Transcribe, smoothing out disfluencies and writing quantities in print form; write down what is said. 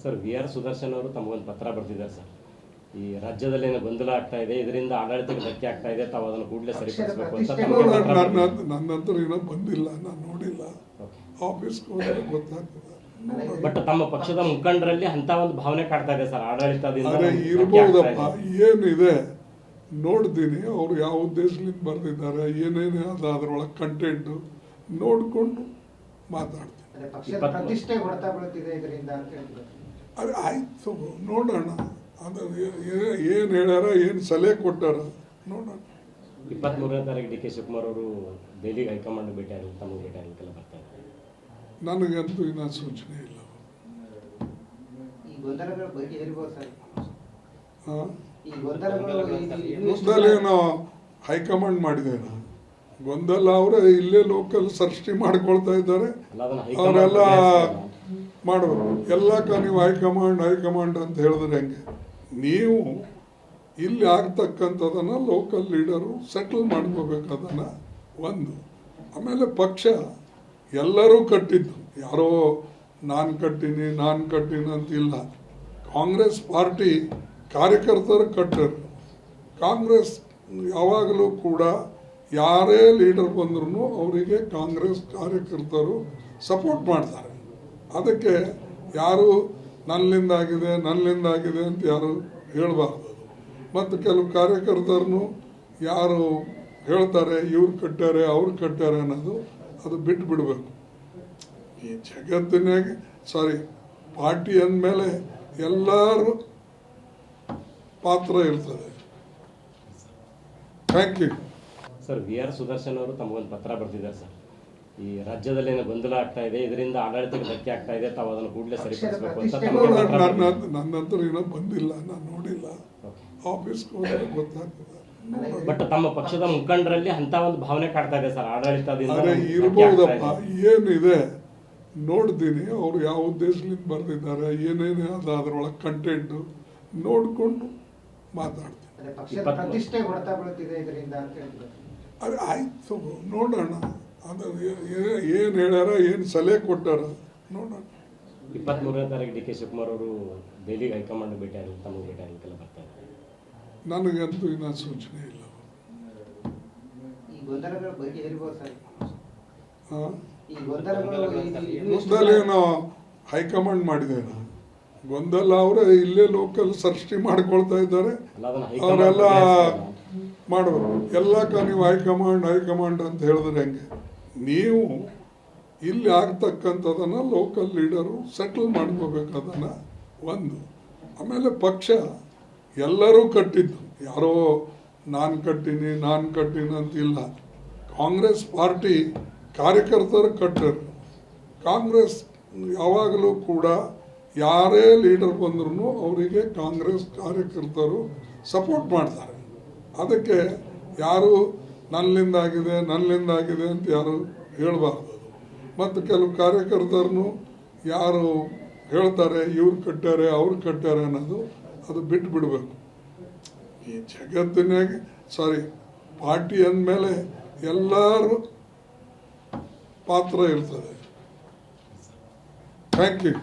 Sir V R. Sudarshan ಅವರು ತಮಗೊಂದು ಪತ್ರ ಬರ್ತಿದ್ದಾರೆ ಸರ್. ಈ ರಾಜ್ಯದಲ್ಲಿ ಏನೋ ಗೊಂದಲ ಆಗ್ತಾ ಇದೆ, ಇದರಿಂದ ಆಡಳಿತಕ್ಕೆ ಧಕ್ಕೆ ಆಗ್ತಾ ಇದೆ, ತಾವು ಅದನ್ನು ಕೂಡಲೇ ಸರಿಪಡಿಸಬೇಕು ಅಂತ ತಮಗೆ ಪತ್ರ ಬರ್ತಿದ್ದಾರೆ. ನನ್ನ ಹತ್ರ ಏನೋ ಬಂದಿಲ್ಲ, ನಾನು ನೋಡಿಲ್ಲ. ಆಫೀಸ್ಗೆ ಹೋದ್ರೆ ಗೊತ್ತಾಗ್ತದೆ. ಬಟ್ ತಮ್ಮ ಪಕ್ಷದ ಮುಖಂಡರಲ್ಲಿ ಅಂತ ಒಂದು ಭಾವನೆ ಕಾಡ್ತಾ ಇದೆ ಸರ್, ಆಡಳಿತದಿಂದ ಅರೆ ಇರ್ಬೋದಪ್ಪ, ಏನಿದೆ ನೋಡ್ತೀನಿ. ಅವ್ರು ಯಾವ ಉದ್ದೇಶದಿಂದ ಬರೆದಿದ್ದಾರೆ, ಏನೇನು ಅದು ಅದರೊಳಗೆ ಕಂಟೆಂಟು ನೋಡಿಕೊಂಡು ಮಾತಾಡ್ತೀನಿ. ಪ್ರತಿಷ್ಠೆ ಹೊಡೆತ ಬೀಳುತ್ತಿದೆ ಇದರಿಂದ ಅಂತ ಹೇಳ್ತಾರೆ. ಅರೆ ಆಯ್ತು, ನೋಡೋಣ. ಅದು ಏನು ಹೇಳ್ಯಾರ, ಏನು ಸಲಹೆ ಕೊಟ್ಟಾರ ನೋಡೋಣ. 23ನೇ ತಾರೀಕು ಡಿ ಕೆ ಶಿವಕುಮಾರ್ ಅವರು ದೆಹಲಿಗೆ ಹೈಕಮಾಂಡ್ ಭೇಟಿ ಆಗಲಿ, ತಮಗೆ ಭೇಟಿ ಆಗಲಿಕ್ಕೆಲ್ಲ ಬರ್ತಾ ಇದ್ದಾರೆ. ನನಗಂತೂ ಇನ್ನೂ ಸೂಚನೆ ಇಲ್ಲ. ಈ ಗೊಂದಲಗಳ ಬಗ್ಗೆ ಇರ್ಬೋದು ಸರ್. ಈ ಗೊಂದಲೇನೋ ಹೈಕಮಾಂಡ್ ಮಾಡಿದ್ದೇನೆ. ಗೊಂದಲ ಅವರೇ ಇಲ್ಲೇ ಲೋಕಲ್ ಸೃಷ್ಟಿ ಮಾಡ್ಕೊಳ್ತಾ ಇದ್ದಾರೆ. ಅವರೆಲ್ಲ ಮಾಡಬೇಕು. ಎಲ್ಲಕ್ಕ ನೀವು ಹೈಕಮಾಂಡ್ ಅಂತ ಹೇಳಿದ್ರೆ ಹೆಂಗೆ? ನೀವು ಇಲ್ಲಿ ಆಗ್ತಕ್ಕಂಥದನ್ನು ಲೋಕಲ್ ಲೀಡರು ಸೆಟಲ್ ಮಾಡ್ಕೋಬೇಕು. ಅದನ್ನು ಒಂದು. ಆಮೇಲೆ ಪಕ್ಷ ಎಲ್ಲರೂ ಕಟ್ಟಿದ್ದು, ಯಾರೋ ನಾನು ಕಟ್ಟಿನಿ ಅಂತಿಲ್ಲ. ಕಾಂಗ್ರೆಸ್ ಪಾರ್ಟಿ ಕಾರ್ಯಕರ್ತರು ಕಟ್ಟರು. ಕಾಂಗ್ರೆಸ್ ಯಾವಾಗಲೂ ಕೂಡ ಯಾರೇ ಲೀಡರ್ ಬಂದ್ರೂ ಅವರಿಗೆ ಕಾಂಗ್ರೆಸ್ ಕಾರ್ಯಕರ್ತರು ಸಪೋರ್ಟ್ ಮಾಡ್ತಾರೆ. ಅದಕ್ಕೆ ಯಾರು ನನ್ನಿಂದಾಗಿದೆ ಅಂತ ಯಾರು ಹೇಳಬಾರ್ದು. ಮತ್ತು ಕೆಲವು ಕಾರ್ಯಕರ್ತರನ್ನು ಯಾರು ಹೇಳ್ತಾರೆ ಇವ್ರು ಕಟ್ಟಾರೆ ಅವ್ರು ಕಟ್ಟಾರೆ ಅನ್ನೋದು ಅದು ಬಿಟ್ಟು ಬಿಡಬೇಕು. ಈ ಜಗತ್ತಿನಾಗೆ ಪಾರ್ಟಿ ಅಂದಮೇಲೆ ಎಲ್ಲರೂ ಪಾತ್ರ ಇರ್ತದೆ. Thank you. Sir V R. Sudarshan ಅವರು ತಮಗೊಂದು ಪತ್ರ ಬರ್ತಿದ್ದಾರೆ ಸರ್. ಈ ರಾಜ್ಯದಲ್ಲಿ ಏನೋ ಗೊಂದಲ ಆಗ್ತಾ ಇದೆ, ಇದರಿಂದ ಆಡಳಿತಕ್ಕೆ ಧಕ್ಕೆ ಆಗ್ತಾ ಇದೆ, ತಾವು ಅದನ್ನು ಕೂಡಲೇ ಸರಿಪಡಿಸಬೇಕು ಅಂತ ತಮಗೆ ಪತ್ರ ಬರ್ತಿದ್ದಾರೆ. ನನ್ನ ಹತ್ರ ಏನೋ ಬಂದಿಲ್ಲ, ನಾನು ನೋಡಿಲ್ಲ. ಆಫೀಸ್ಗೆ ಹೋದ್ರೆ ಗೊತ್ತಾಗ್ತದೆ. ಬಟ್ ತಮ್ಮ ಪಕ್ಷದ ಮುಖಂಡರಲ್ಲಿ ಅಂತ ಒಂದು ಭಾವನೆ ಕಾಡ್ತಾ ಇದೆ ಸರ್, ಆಡಳಿತದಿಂದ ಅರೆ ಇರ್ಬೋದಪ್ಪ, ಏನಿದೆ ನೋಡ್ತೀನಿ. ಅವ್ರು ಯಾವ ಉದ್ದೇಶದಿಂದ ಬರೆದಿದ್ದಾರೆ, ಏನೇನು ಅದು ಅದರೊಳಗೆ ಕಂಟೆಂಟು ನೋಡಿಕೊಂಡು ಮಾತಾಡ್ತೀನಿ. ಪ್ರತಿಷ್ಠೆ ಹೊಡೆತ ಬೀಳುತ್ತಿದೆ ಇದರಿಂದ ಅಂತ ಹೇಳ್ತಾರೆ. ಅರೆ ಆಯ್ತು, ನೋಡೋಣ. ಅದು ಏನು ಹೇಳ್ಯಾರ, ಏನು ಸಲಹೆ ಕೊಟ್ಟಾರ ನೋಡೋಣ. 23ನೇ ತಾರೀಕು ಡಿ ಕೆ ಶಿವಕುಮಾರ್ ಅವರು ದೆಹಲಿಗೆ ಹೈಕಮಾಂಡ್ ಭೇಟಿ ಆಗಲಿ, ತಮಗೆ ಭೇಟಿ ಆಗಲಿಕ್ಕೆಲ್ಲ ಬರ್ತಾ ಇದ್ದಾರೆ. ನನಗಂತೂ ಇನ್ನೂ ಸೂಚನೆ ಇಲ್ಲ. ಈ ಗೊಂದಲಗಳ ಬಗ್ಗೆ ಇರ್ಬೋದು ಸರ್. ಈ ಗೊಂದಲೇನೋ ಹೈಕಮಾಂಡ್ ಮಾಡಿದ್ದೇನೆ. ಗೊಂದಲ ಅವರೇ ಇಲ್ಲೇ ಲೋಕಲ್ ಸೃಷ್ಟಿ ಮಾಡ್ಕೊಳ್ತಾ ಇದ್ದಾರೆ. ಅವರೆಲ್ಲ ಮಾಡಬೇಕು. ಎಲ್ಲಕ್ಕ ನೀವು ಹೈಕಮಾಂಡ್ ಅಂತ ಹೇಳಿದ್ರೆ ಹೆಂಗೆ? ನೀವು ಇಲ್ಲಿ ಆಗ್ತಕ್ಕಂಥದನ್ನು ಲೋಕಲ್ ಲೀಡರು ಸೆಟಲ್ ಮಾಡ್ಕೋಬೇಕು. ಅದನ್ನು ಒಂದು. ಆಮೇಲೆ ಪಕ್ಷ ಎಲ್ಲರೂ ಕಟ್ಟಿದ್ದು, ಯಾರೋ ನಾನು ಕಟ್ಟಿನಿ ಅಂತಿಲ್ಲ. ಕಾಂಗ್ರೆಸ್ ಪಾರ್ಟಿ ಕಾರ್ಯಕರ್ತರು ಕಟ್ಟರು. ಕಾಂಗ್ರೆಸ್ ಯಾವಾಗಲೂ ಕೂಡ ಯಾರೇ ಲೀಡರ್ ಬಂದ್ರೂ ಅವರಿಗೆ ಕಾಂಗ್ರೆಸ್ ಕಾರ್ಯಕರ್ತರು ಸಪೋರ್ಟ್ ಮಾಡ್ತಾರೆ. ಅದಕ್ಕೆ ಯಾರು ನನ್ನಿಂದಾಗಿದೆ ಅಂತ ಯಾರು ಹೇಳಬಾರ್ದು. ಮತ್ತು ಕೆಲವು ಕಾರ್ಯಕರ್ತರನ್ನು ಯಾರು ಹೇಳ್ತಾರೆ ಇವ್ರು ಕಟ್ಟಾರೆ ಅವ್ರು ಕಟ್ಟಾರೆ ಅನ್ನೋದು ಅದು ಬಿಟ್ಟು ಬಿಡಬೇಕು. ಈ ಜಗತ್ತಿನಾಗೆ ಪಾರ್ಟಿ ಅಂದಮೇಲೆ ಎಲ್ಲರೂ ಪಾತ್ರ ಇರ್ತದೆ. Thank you.